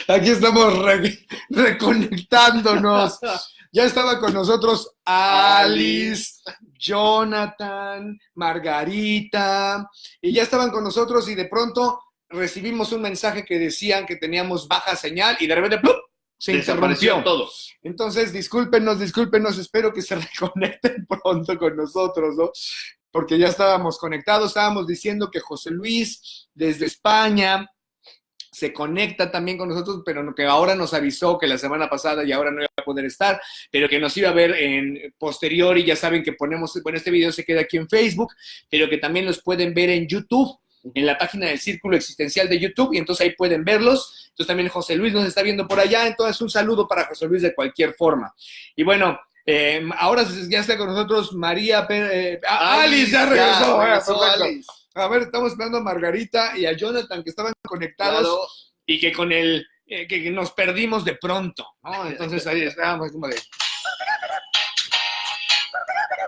Aquí estamos reconectándonos. Ya estaba con nosotros Alice, Jonathan, Margarita, y ya estaban con nosotros y de pronto recibimos un mensaje que decían que teníamos baja señal y de repente ¡plum!, se interrumpió todo. Entonces, discúlpenos, espero que se reconecten pronto con nosotros, ¿no? Porque ya estábamos conectados, estábamos diciendo que José Luis desde España se conecta también con nosotros, pero que ahora nos avisó que la semana pasada y ahora no iba a poder estar, pero que nos iba a ver en posterior, y ya saben que ponemos, bueno, este video se queda aquí en Facebook, pero que también los pueden ver en YouTube, en la página del Círculo Existencial de YouTube, y entonces ahí pueden verlos. Entonces también José Luis nos está viendo por allá, entonces un saludo para José Luis de cualquier forma. Y bueno, ahora ya está con nosotros María, Alice ya regresó. Alice. A ver, estamos esperando a Margarita y a Jonathan, que estaban conectados, claro, y que con el que nos perdimos de pronto, ¿no? Entonces ahí estábamos como de...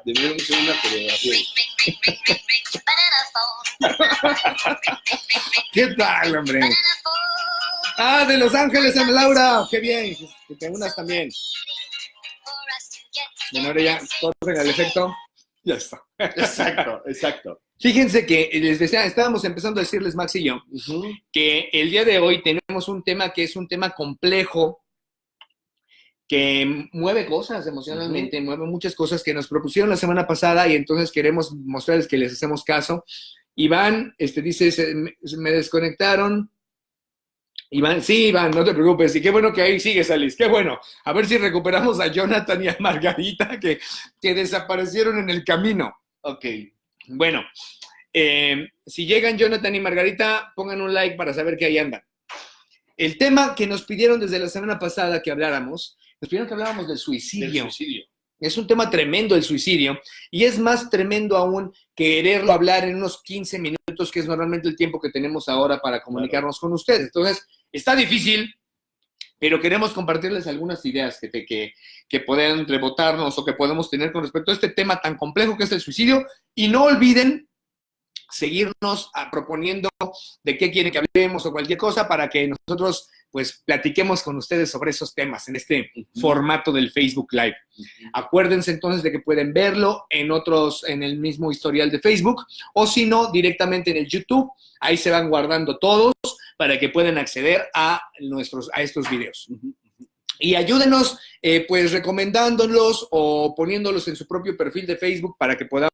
Debemos hacer una coreografía. ¿Qué tal, hombre? Ah, de Los Ángeles, Ana Laura. Qué bien, que te unas también. Bueno, ahora ya, corren al efecto. Ya está. Exacto. Fíjense que les decía, estábamos empezando a decirles, Max y yo, que el día de hoy tenemos un tema que es un tema complejo, que mueve cosas emocionalmente, mueve muchas cosas que nos propusieron la semana pasada, y entonces queremos mostrarles que les hacemos caso. Iván dice, me desconectaron. Iván, sí, Iván, no te preocupes, y qué bueno que ahí sigues, Alice, qué bueno. A ver si recuperamos a Jonathan y a Margarita, que desaparecieron en el camino. Ok. Bueno, si llegan Jonathan y Margarita, pongan un like para saber que ahí andan. El tema que nos pidieron desde la semana pasada que habláramos, nos pidieron que habláramos del suicidio. Es un tema tremendo el suicidio, y es más tremendo aún quererlo hablar en unos 15 minutos, que es normalmente el tiempo que tenemos ahora para comunicarnos con ustedes. Entonces, está difícil, pero queremos compartirles algunas ideas que puedan rebotarnos o que podemos tener con respecto a este tema tan complejo que es el suicidio. Y no olviden seguirnos proponiendo de qué quieren que hablemos o cualquier cosa para que nosotros pues platiquemos con ustedes sobre esos temas en este formato del Facebook Live. Acuérdense entonces de que pueden verlo en el mismo historial de Facebook, o si no, directamente en el YouTube. Ahí se van guardando todos para que puedan acceder a estos videos. Y ayúdenos, pues, recomendándolos o poniéndolos en su propio perfil de Facebook para que podamos,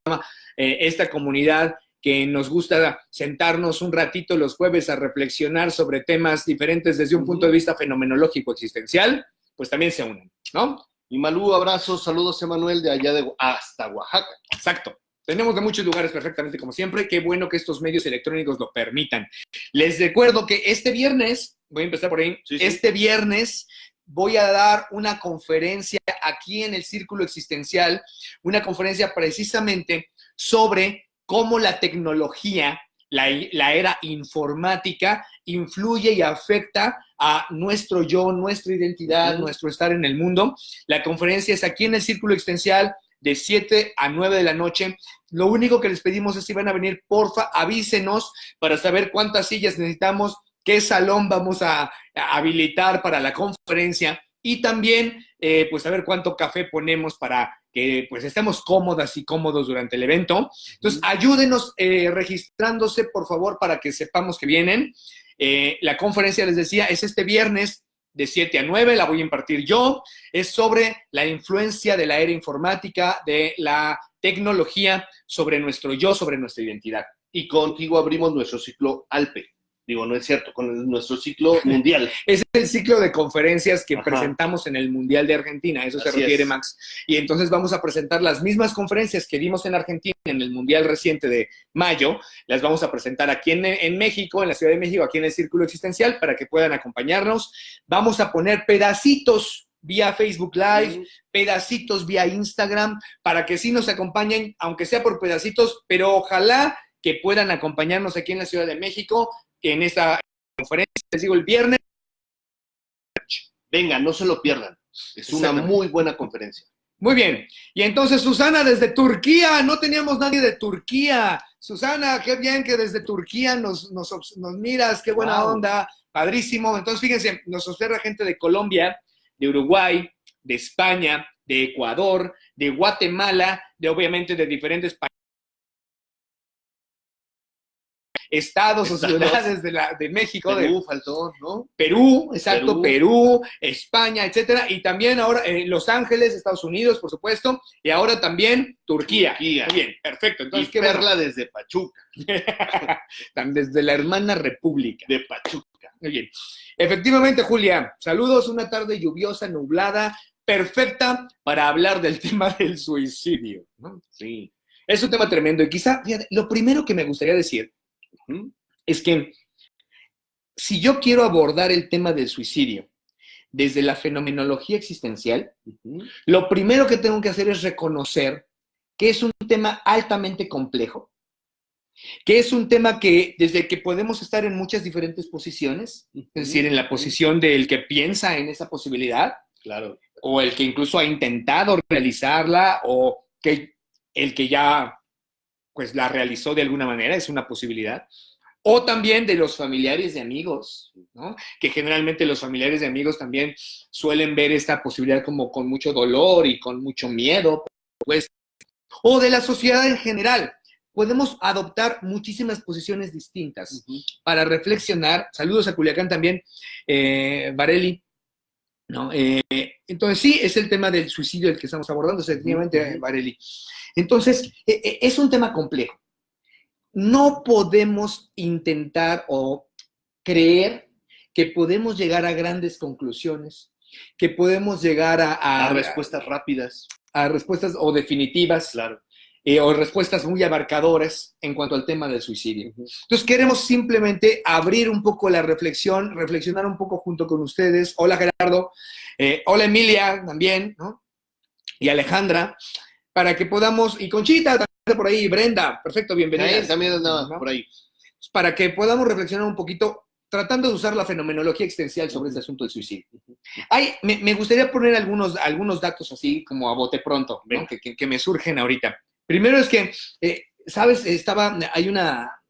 esta comunidad que nos gusta sentarnos un ratito los jueves a reflexionar sobre temas diferentes desde un punto de vista fenomenológico existencial, pues también se unen, ¿no? Y Malú, abrazos, saludos a Manuel de allá hasta Oaxaca. Exacto. Tenemos de muchos lugares perfectamente como siempre. Qué bueno que estos medios electrónicos lo permitan. Les recuerdo que este viernes, voy a empezar por ahí, este viernes voy a dar una conferencia aquí en el Círculo Existencial, una conferencia precisamente sobre cómo la tecnología, la era informática, influye y afecta a nuestro yo, nuestra identidad, nuestro estar en el mundo. La conferencia es aquí en el Círculo Existencial de 7 a 9 de la noche. Lo único que les pedimos es, si van a venir, porfa, avísenos para saber cuántas sillas necesitamos, qué salón vamos a habilitar para la conferencia, y también pues saber cuánto café ponemos para que pues estemos cómodas y cómodos durante el evento. Entonces, ayúdenos registrándose, por favor, para que sepamos que vienen. La conferencia, les decía, es este viernes de 7 a 9, la voy a impartir yo. Es sobre la influencia de la era informática, de la tecnología sobre nuestro yo, sobre nuestra identidad. Y contigo abrimos nuestro ciclo ALPE. Digo, no es cierto, con nuestro ciclo mundial. Es el ciclo de conferencias que presentamos en el Mundial de Argentina, a eso se refiere Max. Y entonces vamos a presentar las mismas conferencias que dimos en Argentina en el Mundial reciente de mayo, las vamos a presentar aquí en México, en la Ciudad de México, aquí en el Círculo Existencial, para que puedan acompañarnos. Vamos a poner pedacitos vía Facebook Live, pedacitos vía Instagram, para que sí nos acompañen, aunque sea por pedacitos, pero ojalá que puedan acompañarnos aquí en la Ciudad de México, en esta conferencia, les digo, el viernes. Venga, no se lo pierdan. Es una muy buena conferencia. Muy bien. Y entonces, Susana, desde Turquía, no teníamos nadie de Turquía. Susana, qué bien que desde Turquía nos miras, qué buena onda, padrísimo. Entonces, fíjense, nos observa gente de Colombia, de Uruguay, de España, de Ecuador, de Guatemala, de obviamente de diferentes países, estados o ciudades de México. Perú faltó, ¿no? Perú, exacto, Perú, España, etcétera. Y también ahora Los Ángeles, Estados Unidos, por supuesto. Y ahora también Turquía. Muy bien, perfecto. Entonces, y Perla desde Pachuca. Desde la hermana república. De Pachuca. Muy bien. Efectivamente, Julia, saludos. Una tarde lluviosa, nublada, perfecta para hablar del tema del suicidio, ¿no? Sí. Es un tema tremendo. Y quizá, fíjate, lo primero que me gustaría decir es que si yo quiero abordar el tema del suicidio desde la fenomenología existencial, lo primero que tengo que hacer es reconocer que es un tema altamente complejo, que es un tema que desde que podemos estar en muchas diferentes posiciones, es decir, en la posición del que piensa en esa posibilidad, claro, o el que incluso ha intentado realizarla, o que el que ya pues la realizó de alguna manera, es una posibilidad. O también de los familiares de amigos, ¿no? Que generalmente los familiares de amigos también suelen ver esta posibilidad como con mucho dolor y con mucho miedo, pues. O de la sociedad en general. Podemos adoptar muchísimas posiciones distintas para reflexionar. Saludos a Culiacán también, Vareli, ¿no? Entonces sí, es el tema del suicidio el que estamos abordando, efectivamente, Vareli. Entonces, es un tema complejo. No podemos intentar o creer que podemos llegar a grandes conclusiones, que podemos llegar a respuestas rápidas. A respuestas o definitivas. Claro. O respuestas muy abarcadoras en cuanto al tema del suicidio. Entonces queremos simplemente abrir un poco la reflexión, reflexionar un poco junto con ustedes. Hola Gerardo, hola Emilia también, ¿no? Y Alejandra, para que podamos, y Conchita también por ahí, Brenda, perfecto, bienvenida. También andaba, ¿no? Por ahí. Para que podamos reflexionar un poquito, tratando de usar la fenomenología existencial sobre este asunto del suicidio. Me gustaría poner algunos datos así como a bote pronto, ¿no? que me surgen ahorita. Primero es que, ¿sabes? Hay una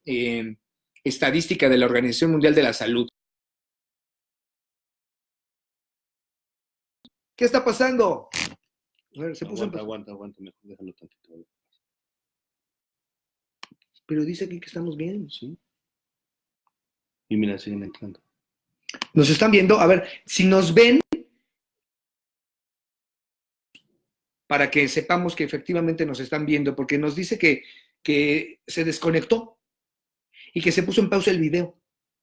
estadística de la Organización Mundial de la Salud. ¿Qué está pasando? A ver, Aguanta, mejor déjalo tantito. Pero dice aquí que estamos bien, ¿sí? Y mira, siguen entrando. ¿Nos están viendo? A ver, si nos ven, para que sepamos que efectivamente nos están viendo, porque nos dice que se desconectó y que se puso en pausa el video.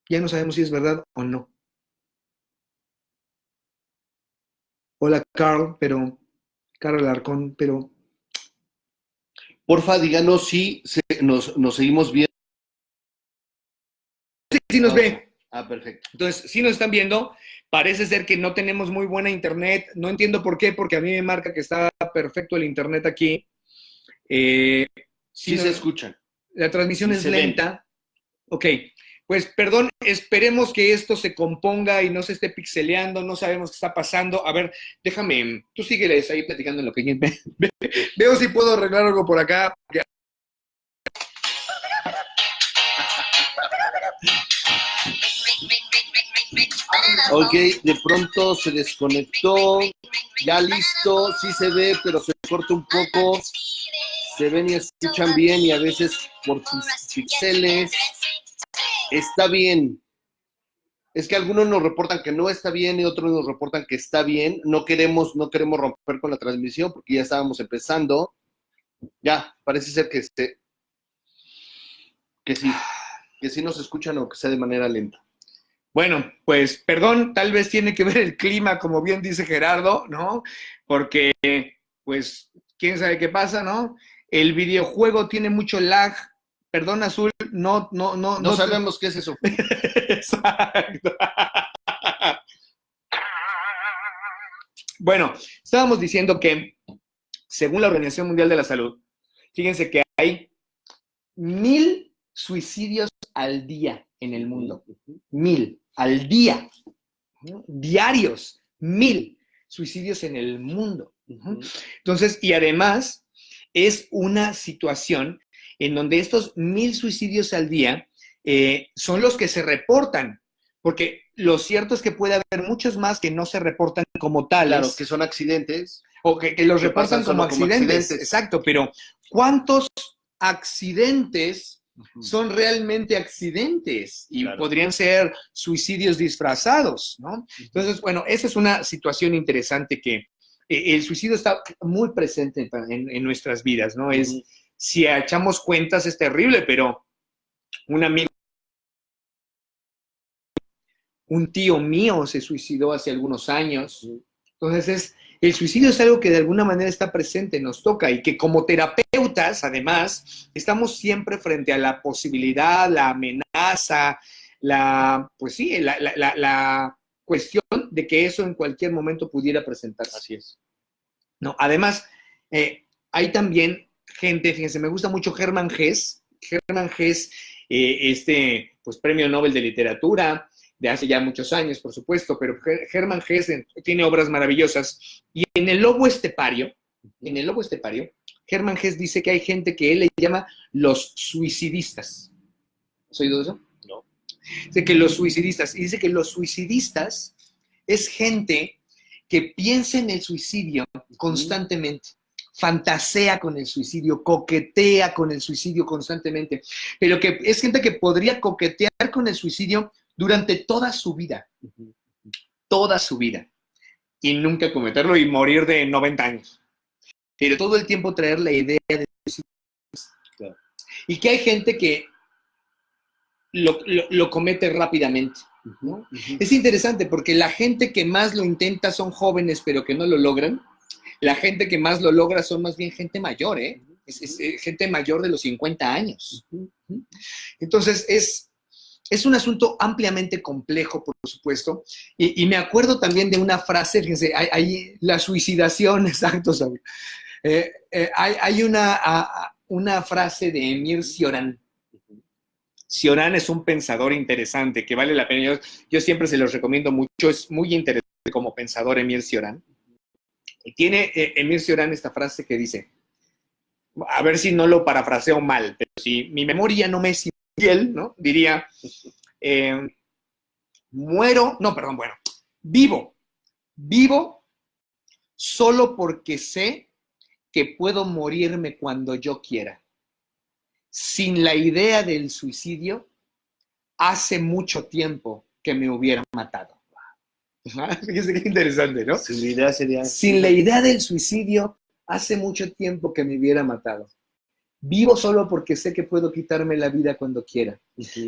Ya no sabemos si es verdad o no. Hola, Carl Alarcón, pero... Porfa, díganos si nos seguimos viendo. Sí nos ve. Perfecto. Entonces, si nos están viendo, parece ser que no tenemos muy buena internet. No entiendo por qué, porque a mí me marca que está perfecto el internet aquí. Sí se escuchan. La transmisión es lenta. Ok, pues perdón, esperemos que esto se componga y no se esté pixeleando, no sabemos qué está pasando. A ver, déjame, tú sígueles ahí platicando en lo que veo si puedo arreglar algo por acá. Ok, de pronto se desconectó, ya listo, sí se ve, pero se corta un poco, se ven y escuchan bien y a veces por píxeles. Está bien. Es que algunos nos reportan que no está bien y otros nos reportan que está bien. No queremos romper con la transmisión porque ya estábamos empezando. Ya, parece ser que sí nos escuchan, aunque sea de manera lenta. Bueno, pues perdón, tal vez tiene que ver el clima, como bien dice Gerardo, ¿no? Porque, pues, quién sabe qué pasa, ¿no? El videojuego tiene mucho lag. Perdón, Azul, no sabemos qué es eso. Exacto. Bueno, estábamos diciendo que, según la Organización Mundial de la Salud, fíjense que hay 1,000 suicidios al día en el mundo. 1,000 al día. Diarios. 1,000 suicidios en el mundo. Entonces, y además, es una situación en donde estos 1000 suicidios al día son los que se reportan, porque lo cierto es que puede haber muchos más que no se reportan como tales. Claro, que son accidentes. O que los que reportan como accidentes. Exacto, pero ¿cuántos accidentes son realmente accidentes? Y podrían ser suicidios disfrazados, ¿no? Entonces, bueno, esa es una situación interesante que el suicidio está muy presente en nuestras vidas, ¿no? Es, si echamos cuentas, es terrible, pero un amigo, un tío mío se suicidó hace algunos años. Entonces, el suicidio es algo que de alguna manera está presente, nos toca, y que como terapeutas, además, estamos siempre frente a la posibilidad, la amenaza, pues sí, la cuestión de que eso en cualquier momento pudiera presentarse. Así es. No, además, hay también gente, fíjense, me gusta mucho Hermann Hesse. Hermann Hesse, pues premio Nobel de Literatura, de hace ya muchos años, por supuesto, pero Hermann Hesse tiene obras maravillosas. Y en El Lobo Estepario, Hermann Hesse dice que hay gente que él le llama los suicidistas. ¿Has oído eso? No. Dice que los suicidistas, y dice que los suicidistas es gente que piensa en el suicidio constantemente, fantasea con el suicidio, coquetea con el suicidio constantemente, pero que es gente que podría coquetear con el suicidio durante toda su vida, y nunca cometerlo y morir de 90 años. Pero todo el tiempo traer la idea de suicidio. Claro. Y que hay gente que lo comete rápidamente, ¿no? Es interesante porque la gente que más lo intenta son jóvenes, pero que no lo logran. La gente que más lo logra son más bien gente mayor, ¿eh? Es gente mayor de los 50 años. Entonces, es un asunto ampliamente complejo, por supuesto, y me acuerdo también de una frase, fíjense, hay la suicidación, exacto, ¿sabes? Hay una frase de Emir Cioran. Cioran es un pensador interesante que vale la pena, yo siempre se los recomiendo mucho, es muy interesante como pensador Emir Cioran. Y tiene Emir Cioran esta frase que dice, a ver si no lo parafraseo mal, pero si mi memoria no me es infiel, ¿no? Diría, vivo solo porque sé que puedo morirme cuando yo quiera. Sin la idea del suicidio, hace mucho tiempo que me hubiera matado. Fíjense qué interesante, ¿no? Sin la idea del suicidio, hace mucho tiempo que me hubiera matado. Vivo solo porque sé que puedo quitarme la vida cuando quiera.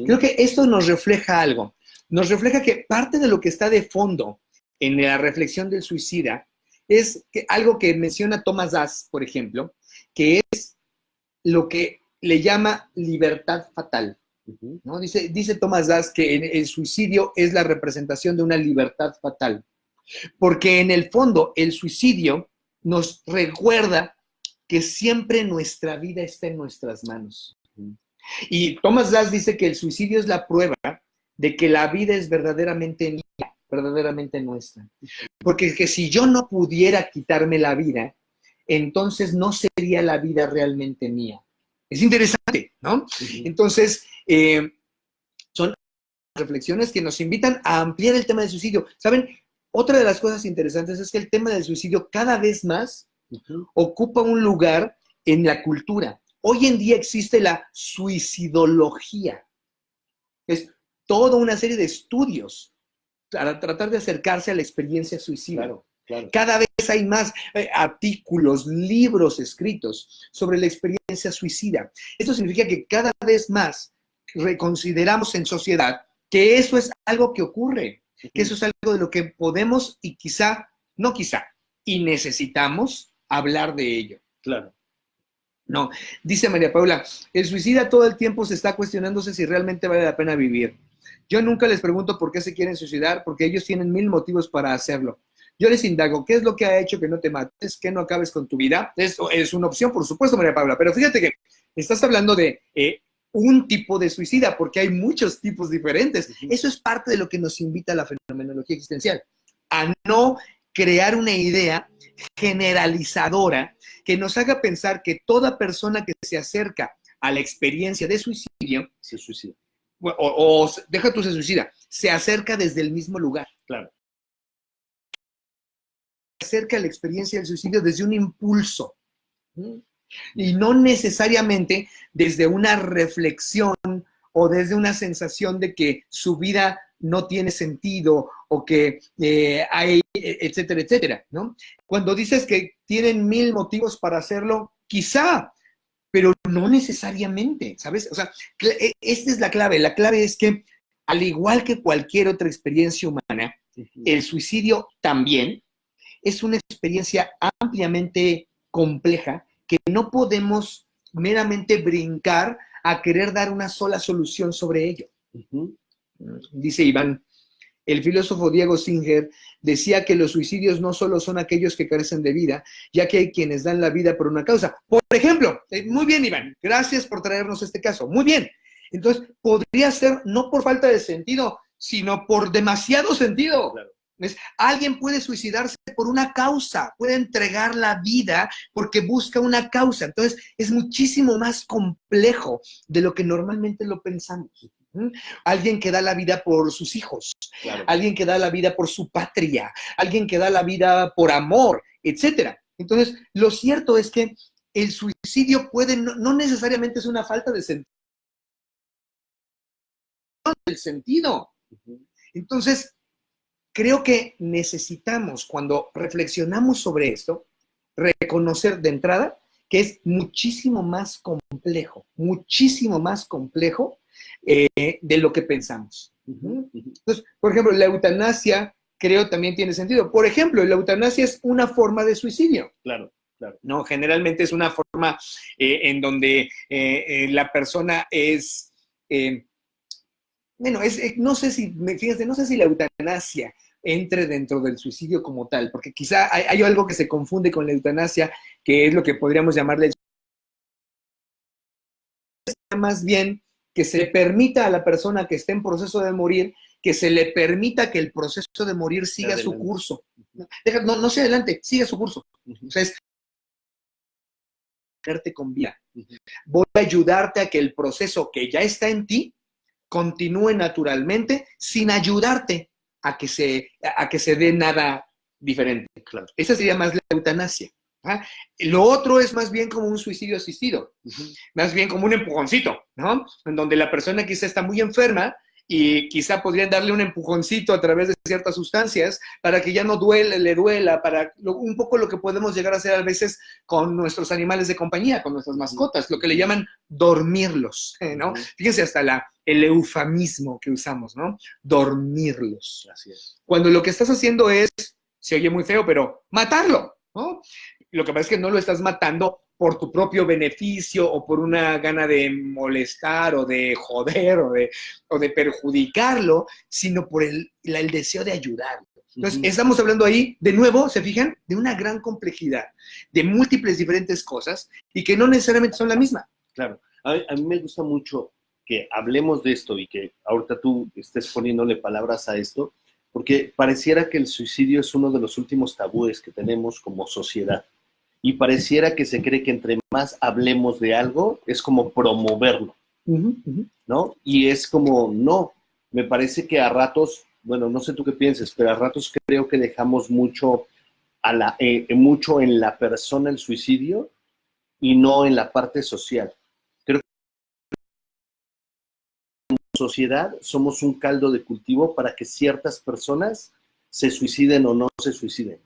Creo que esto nos refleja algo. Nos refleja que parte de lo que está de fondo en la reflexión del suicida es que algo que menciona Thomas Dass, por ejemplo, que es lo que le llama libertad fatal. ¿No? Dice Thomas Dass que el suicidio es la representación de una libertad fatal, porque en el fondo el suicidio nos recuerda que siempre nuestra vida está en nuestras manos. Y Thomas Dass dice que el suicidio es la prueba de que la vida es verdaderamente mía, verdaderamente nuestra. Porque que si yo no pudiera quitarme la vida, entonces no sería la vida realmente mía. Es interesante, ¿no? Entonces, son reflexiones que nos invitan a ampliar el tema del suicidio. ¿Saben? Otra de las cosas interesantes es que el tema del suicidio cada vez más ocupa un lugar en la cultura. Hoy en día existe la suicidología. Es toda una serie de estudios para tratar de acercarse a la experiencia suicida. Claro. Cada vez hay más artículos, libros escritos sobre la experiencia suicida. Esto significa que cada vez más reconsideramos en sociedad que eso es algo que ocurre, que eso es algo de lo que podemos y y necesitamos hablar de ello. Claro. No, dice María Paula, el suicida todo el tiempo se está cuestionándose si realmente vale la pena vivir. Yo nunca les pregunto por qué se quieren suicidar, porque ellos tienen 1000 motivos para hacerlo. Yo les indago, ¿qué es lo que ha hecho que no te mates, que no acabes con tu vida? Eso es una opción, por supuesto, María Paula, pero fíjate que estás hablando de un tipo de suicida, porque hay muchos tipos diferentes. Eso es parte de lo que nos invita a la fenomenología existencial, a no crear una idea generalizadora que nos haga pensar que toda persona que se acerca a la experiencia de suicidio, Se suicida. o deja tú se suicida, se acerca desde el mismo lugar. Claro. Se acerca a la experiencia del suicidio desde un impulso. Y no necesariamente desde una reflexión o desde una sensación de que su vida no tiene sentido o que hay, etcétera, etcétera, ¿no? Cuando dices que tienen 1000 motivos para hacerlo, quizá, pero no necesariamente, ¿sabes? O sea, esta es la clave. La clave es que, al igual que cualquier otra experiencia humana, el suicidio también es una experiencia ampliamente compleja que no podemos meramente brincar a querer dar una sola solución sobre ello. Dice Iván, el filósofo Diego Singer decía que los suicidios no solo son aquellos que carecen de vida, ya que hay quienes dan la vida por una causa. Por ejemplo, muy bien, Iván, gracias por traernos este caso. Muy bien. Entonces, podría ser no por falta de sentido, sino por demasiado sentido. Claro. Alguien puede suicidarse por una causa, puede entregar la vida porque busca una causa. Entonces, es muchísimo más complejo de lo que normalmente lo pensamos. Alguien que da la vida por sus hijos, claro. Alguien que da la vida por su patria, alguien que da la vida por amor, etcétera. Entonces, lo cierto es que el suicidio puede, no necesariamente es una falta de sentido. El sentido. Entonces, creo que necesitamos, cuando reflexionamos sobre esto, reconocer de entrada que es muchísimo más complejo de lo que pensamos. Entonces, por ejemplo, la eutanasia creo también tiene sentido. Por ejemplo, la eutanasia es una forma de suicidio. Claro, claro. No, generalmente es una forma en donde la persona es... no sé si la eutanasia entre dentro del suicidio como tal, porque quizá hay algo que se confunde con la eutanasia, que es lo que podríamos llamarle el suicidio. Más bien que se le permita a la persona que esté en proceso de morir, que se le permita que el proceso de morir siga su curso. No se adelante, siga su curso. O sea, es con vida. Voy a ayudarte a que el proceso que ya está en ti continúe naturalmente sin ayudarte a que se dé nada diferente. Claro. Esa sería más la eutanasia. ¿Ah? Lo otro es más bien como un suicidio asistido, más bien como un empujoncito, ¿no? En donde la persona quizá está muy enferma y quizá podrían darle un empujoncito a través de ciertas sustancias para que ya no le duela, un poco lo que podemos llegar a hacer a veces con nuestros animales de compañía, con nuestras mascotas, lo que le llaman dormirlos, ¿no? Fíjense hasta el eufemismo que usamos, ¿no? Dormirlos. Así es. Cuando lo que estás haciendo es, se oye muy feo, pero matarlo, ¿no? Lo que pasa es que no lo estás matando por tu propio beneficio o por una gana de molestar o de joder o de perjudicarlo, sino por el deseo de ayudarlo. Entonces, estamos hablando ahí, de nuevo, ¿se fijan? De una gran complejidad, de múltiples diferentes cosas y que no necesariamente son la misma. Claro. A mí me gusta mucho que hablemos de esto y que ahorita tú estés poniéndole palabras a esto, porque pareciera que el suicidio es uno de los últimos tabúes que tenemos como sociedad. Y pareciera que se cree que entre más hablemos de algo, es como promoverlo, ¿no? Y es como, no, me parece que a ratos, bueno, no sé tú qué pienses, pero a ratos creo que dejamos mucho en la persona el suicidio y no en la parte social. Creo que como sociedad somos un caldo de cultivo para que ciertas personas se suiciden o no se suiciden.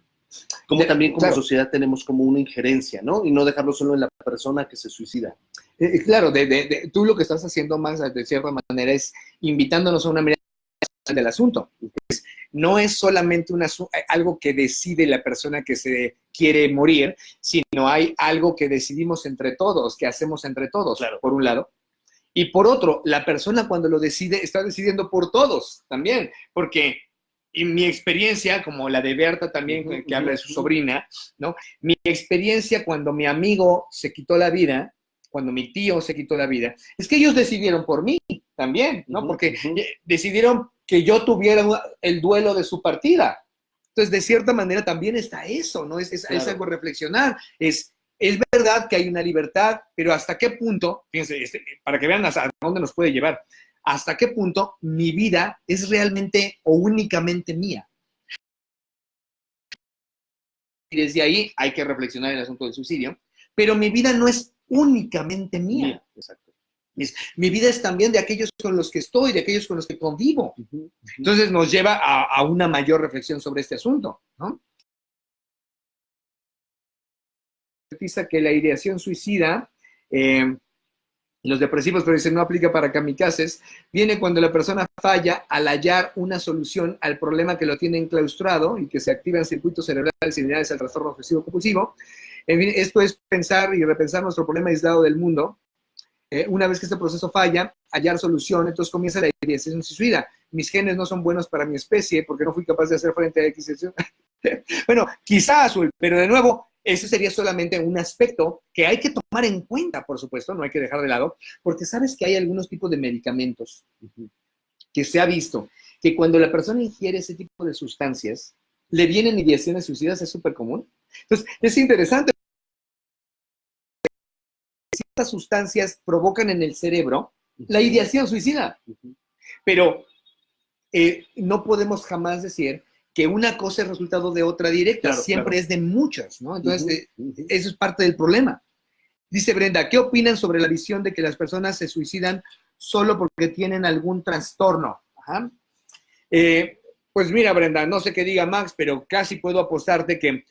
Como también como sociedad tenemos como una injerencia, ¿no? Y no dejarlo solo en la persona que se suicida. Claro, tú lo que estás haciendo más de cierta manera es invitándonos a una mirada del asunto. No es solamente algo que decide la persona que se quiere morir, sino hay algo que decidimos entre todos, que hacemos entre todos, claro. Por un lado. Y por otro, la persona cuando lo decide, está decidiendo por todos también, porque... Y mi experiencia, como la de Berta también, que habla de su sobrina, ¿no? Mi experiencia cuando mi amigo se quitó la vida, cuando mi tío se quitó la vida, es que ellos decidieron por mí también, ¿no? Porque decidieron que yo tuviera el duelo de su partida. Entonces, de cierta manera también está eso, ¿no? Es algo a reflexionar. Es es verdad que hay una libertad, pero ¿hasta qué punto, fíjense, para que vean hasta dónde nos puede llevar, hasta qué punto mi vida es realmente o únicamente mía? Y desde ahí hay que reflexionar en el asunto del suicidio, pero mi vida no es únicamente mía. Exacto. Mi vida es también de aquellos con los que estoy, de aquellos con los que convivo. Entonces nos lleva a una mayor reflexión sobre este asunto, ¿no? Que la ideación suicida, los depresivos, pero dicen no aplica para kamikazes, viene cuando la persona falla al hallar una solución al problema que lo tiene enclaustrado y que se activan circuitos cerebrales similares al trastorno obsesivo compulsivo. En fin, esto es pensar y repensar nuestro problema aislado del mundo. Una vez que este proceso falla, hallar solución, entonces comienza la ideación suicida. Mis genes no son buenos para mi especie porque no fui capaz de hacer frente a X. Bueno, quizás, Azul, pero de nuevo, ese sería solamente un aspecto que hay que tomar en cuenta, por supuesto, no hay que dejar de lado, porque sabes que hay algunos tipos de medicamentos que se ha visto que cuando la persona ingiere ese tipo de sustancias, le vienen ideaciones suicidas, es súper común. Entonces, es interesante. Ciertas sustancias provocan en el cerebro la ideación suicida, pero no podemos jamás decir que una cosa es resultado de otra directa, claro, siempre claro. Es de muchas, ¿no? Entonces, eso es parte del problema. Dice Brenda, ¿qué opinan sobre la visión de que las personas se suicidan solo porque tienen algún trastorno? Ajá. Pues mira, Brenda, no sé qué diga Max, pero casi puedo apostarte que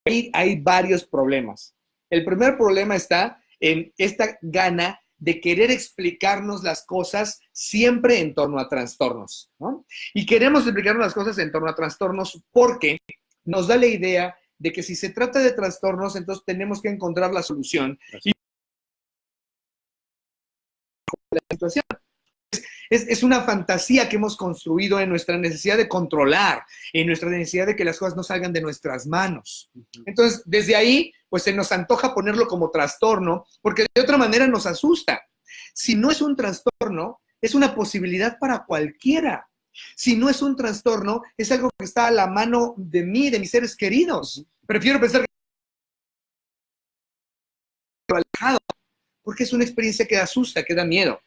hay varios problemas. El primer problema está en esta gana de querer explicarnos las cosas siempre en torno a trastornos, ¿no? Y queremos explicarnos las cosas en torno a trastornos porque nos da la idea de que si se trata de trastornos, entonces tenemos que encontrar la solución. Y la situación es una fantasía que hemos construido en nuestra necesidad de controlar, en nuestra necesidad de que las cosas no salgan de nuestras manos. Entonces, desde ahí, pues se nos antoja ponerlo como trastorno, porque de otra manera nos asusta. Si no es un trastorno, es una posibilidad para cualquiera. Si no es un trastorno, es algo que está a la mano de mí, de mis seres queridos. Prefiero pensar que alejado, porque es una experiencia que asusta, que da miedo.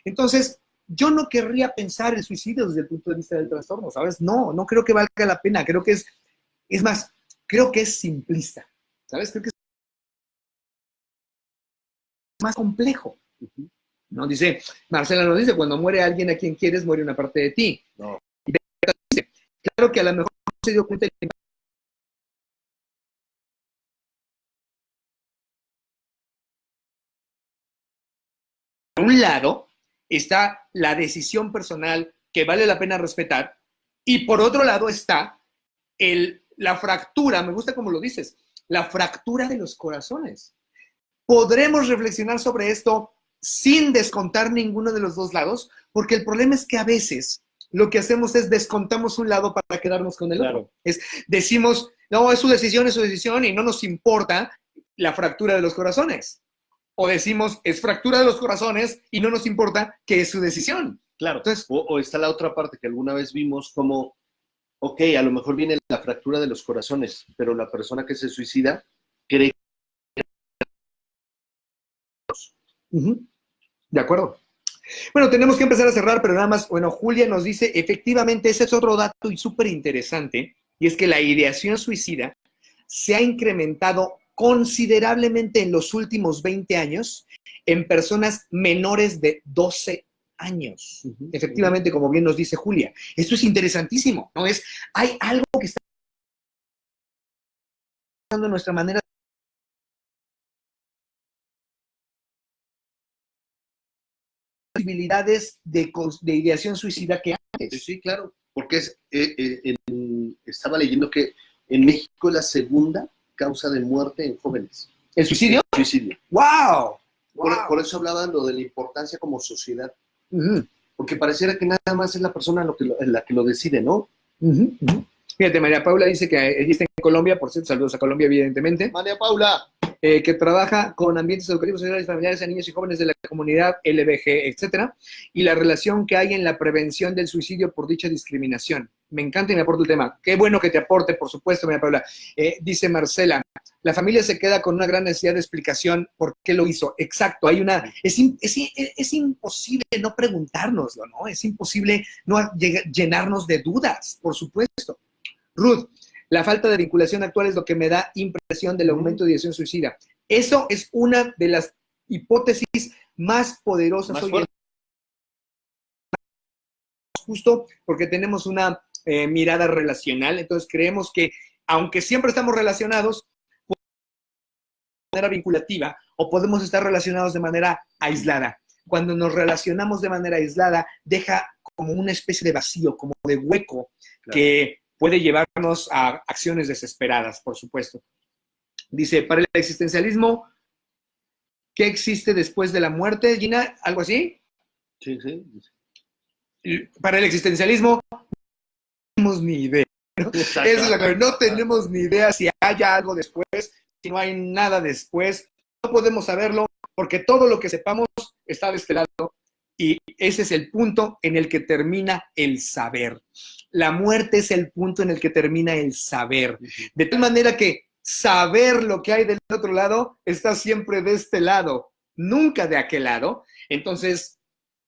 Entonces, yo no querría pensar el suicidio desde el punto de vista del trastorno, ¿sabes? No creo que valga la pena. Creo que es más, creo que es simplista, ¿sabes? Creo que es más complejo. ¿No? Dice, Marcela nos dice, cuando muere alguien a quien quieres, muere una parte de ti. No. Y dice, claro que a lo mejor no se dio cuenta de por un lado está la decisión personal que vale la pena respetar y por otro lado está la fractura, me gusta como lo dices, la fractura de los corazones. Podremos reflexionar sobre esto sin descontar ninguno de los dos lados, porque el problema es que a veces lo que hacemos es descontamos un lado para quedarnos con el otro. Decimos, no, es su decisión y no nos importa la fractura de los corazones. O decimos, es fractura de los corazones y no nos importa que es su decisión. Claro. Entonces, o está la otra parte que alguna vez vimos como, ok, a lo mejor viene la fractura de los corazones, pero la persona que se suicida cree que... De acuerdo. Bueno, tenemos que empezar a cerrar, pero nada más, bueno, Julia nos dice, efectivamente, ese es otro dato y súper interesante, y es que la ideación suicida se ha incrementado considerablemente en los últimos 20 años en personas menores de 12 años. Efectivamente, como bien nos dice Julia. Esto es interesantísimo, ¿no? Hay algo que está pasando en nuestra manera posibilidades de ideación suicida que antes. Sí, claro, porque estaba leyendo que en México es la segunda causa de muerte en jóvenes. ¿El suicidio? El suicidio. ¡Wow! Por eso hablaban lo de la importancia como sociedad. Porque pareciera que nada más es la persona la que lo decide, ¿no? Fíjate, María Paula dice que ella está en Colombia, por cierto, saludos a Colombia, evidentemente. María Paula. Que trabaja con ambientes educativos, sociales, familiares a niños y jóvenes de la comunidad LBG, etcétera, y la relación que hay en la prevención del suicidio por dicha discriminación. Me encanta y me aporta el tema. Qué bueno que te aporte, por supuesto, María Paula. Dice Marcela, la familia se queda con una gran necesidad de explicación por qué lo hizo. Exacto, hay una... Es imposible no preguntárnoslo, ¿no? Es imposible no llenarnos de dudas, por supuesto. Ruth, la falta de vinculación actual es lo que me da impresión del aumento de ideación suicida. Eso es una de las hipótesis más poderosas hoy en día, justo porque tenemos una mirada relacional. Entonces creemos que, aunque siempre estamos relacionados, de manera vinculativa, o podemos estar relacionados de manera aislada. Cuando nos relacionamos de manera aislada, deja como una especie de vacío, como de hueco, claro, que puede llevarnos a acciones desesperadas, por supuesto. Dice, para el existencialismo, ¿qué existe después de la muerte, Gina? ¿Algo así? Sí, sí. Para el existencialismo, no tenemos ni idea, ¿no? Esa es la clave. No tenemos ni idea si haya algo después, si no hay nada después. No podemos saberlo porque todo lo que sepamos está de este lado y ese es el punto en el que termina el saber. La muerte es el punto en el que termina el saber. De tal manera que saber lo que hay del otro lado está siempre de este lado, nunca de aquel lado. Entonces,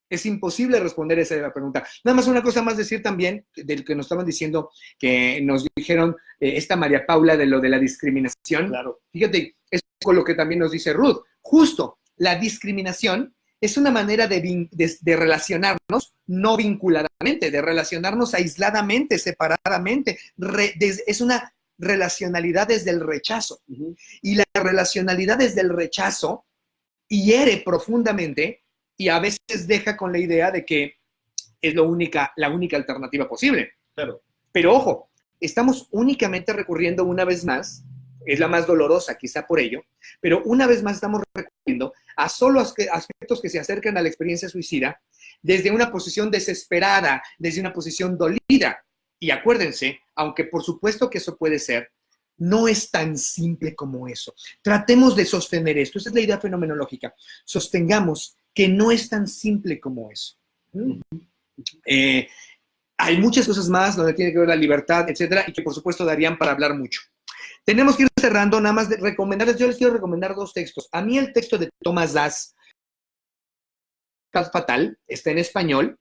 es imposible responder esa pregunta. Nada más una cosa más decir también, del que nos estaban diciendo, que nos dijeron esta María Paula de lo de la discriminación. Claro. Fíjate, es lo que también nos dice Ruth. Justo, la discriminación es una manera de relacionarnos no vinculadamente, de relacionarnos aisladamente, separadamente. Es una relacionalidad desde el rechazo. Y la relacionalidad desde el rechazo hiere profundamente y a veces deja con la idea de que es la única alternativa posible. Claro. Pero ojo, estamos únicamente recurriendo una vez más, es la más dolorosa quizá por ello, pero una vez más estamos recurriendo a solo aspectos que se acercan a la experiencia suicida desde una posición desesperada, desde una posición dolida. Y acuérdense, aunque por supuesto que eso puede ser, no es tan simple como eso. Tratemos de sostener esto. Esa es la idea fenomenológica. Sostengamos que no es tan simple como eso. Hay muchas cosas más donde tiene que ver la libertad, etcétera, y que por supuesto darían para hablar mucho. Tenemos que ir cerrando, nada más de recomendarles, yo les quiero recomendar dos textos. A mí el texto de Thomas Dass, Fatal, está en español.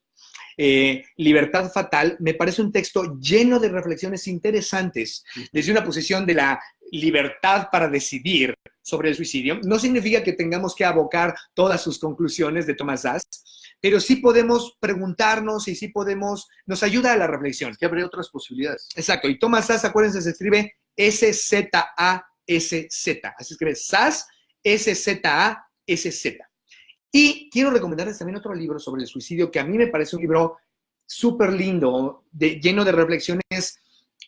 Libertad Fatal, me parece un texto lleno de reflexiones interesantes desde una posición de la libertad para decidir sobre el suicidio. No significa que tengamos que abocar todas sus conclusiones de Thomas Dass, pero sí podemos preguntarnos y sí podemos, nos ayuda a la reflexión. Que abre otras posibilidades. Exacto, y Thomas Dass, acuérdense, se escribe S-Z-A-S-Z, así se escribe Dass, S-Z-A-S-Z. Y quiero recomendarles también otro libro sobre el suicidio que a mí me parece un libro súper lindo, lleno de reflexiones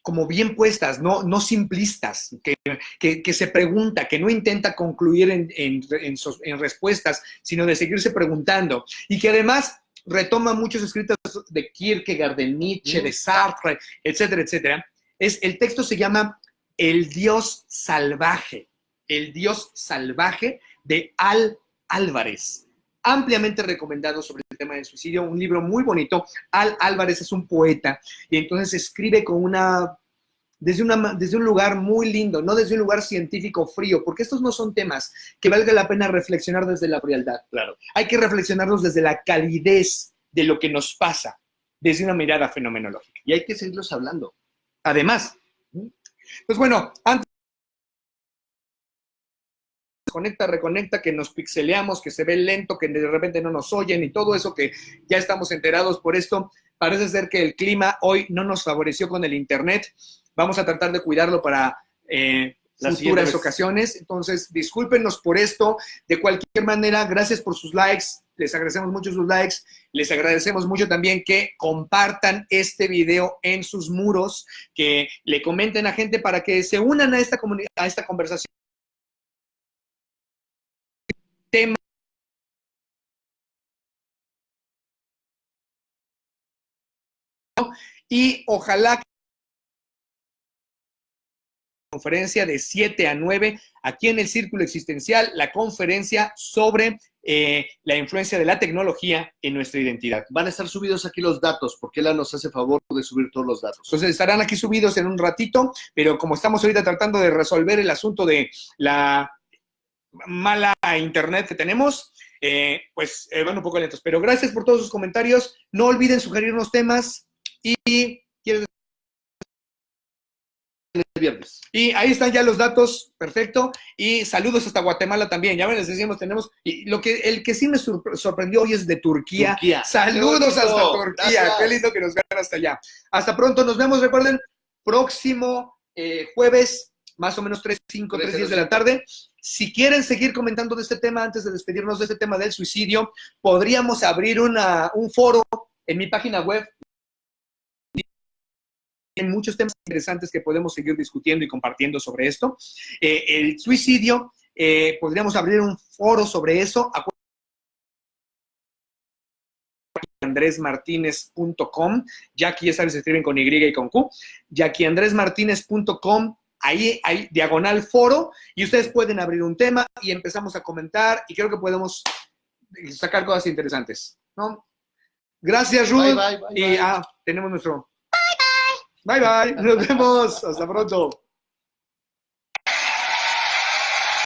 como bien puestas, no simplistas, que se pregunta, que no intenta concluir en respuestas, sino de seguirse preguntando. Y que además retoma muchos escritos de Kierkegaard, de Nietzsche, de Sartre, etcétera, etcétera. El texto se llama El Dios Salvaje. El Dios Salvaje de Al Álvarez. Ampliamente recomendado sobre el tema del suicidio, un libro muy bonito. Al Álvarez es un poeta y entonces escribe con desde un lugar muy lindo, no desde un lugar científico frío, porque estos no son temas que valga la pena reflexionar desde la frialdad. Claro. Hay que reflexionarlos desde la calidez de lo que nos pasa, desde una mirada fenomenológica. Y hay que seguirlos hablando. Además, pues bueno, antes reconecta, que nos pixeleamos, que se ve lento, que de repente no nos oyen y todo eso que ya estamos enterados por esto. Parece ser que el clima hoy no nos favoreció con el internet. Vamos a tratar de cuidarlo para las futuras ocasiones. Entonces, discúlpenos por esto. De cualquier manera, gracias por sus likes. Les agradecemos mucho sus likes. Les agradecemos mucho también que compartan este video en sus muros, que le comenten a gente para que se unan a esta conversación. Tema y ojalá conferencia de 7 a 9 aquí en el Círculo Existencial, la conferencia sobre la influencia de la tecnología en nuestra identidad. Van a estar subidos aquí los datos, porque ella nos hace favor de subir todos los datos. Entonces estarán aquí subidos en un ratito, pero como estamos ahorita tratando de resolver el asunto de la mala internet que tenemos, pues van un poco lentos. Pero gracias por todos sus comentarios. No olviden sugerirnos temas y ¿quieres? El viernes. Y ahí están ya los datos, perfecto. Y saludos hasta Guatemala también. Ya ven, les decíamos, tenemos. Y el que sí me sorprendió hoy es de Turquía. Saludos hasta Turquía. Gracias. Qué lindo que nos vean hasta allá. Hasta pronto, nos vemos. Recuerden, próximo jueves, más o menos 3 10 de la tarde. Si quieren seguir comentando de este tema, antes de despedirnos de este tema del suicidio, podríamos abrir un foro en mi página web. Hay muchos temas interesantes que podemos seguir discutiendo y compartiendo sobre esto. El suicidio, podríamos abrir un foro sobre eso. JackieAndresMartinez.com. Jackie, ya sabes, se escriben con Y y con Q. JackieAndresMartinez.com. Ahí hay diagonal foro y ustedes pueden abrir un tema y empezamos a comentar y creo que podemos sacar cosas interesantes, ¿no? Gracias, Ruth. Bye, bye, bye, y bye. tenemos nuestro... Bye, bye. Nos vemos. Hasta pronto.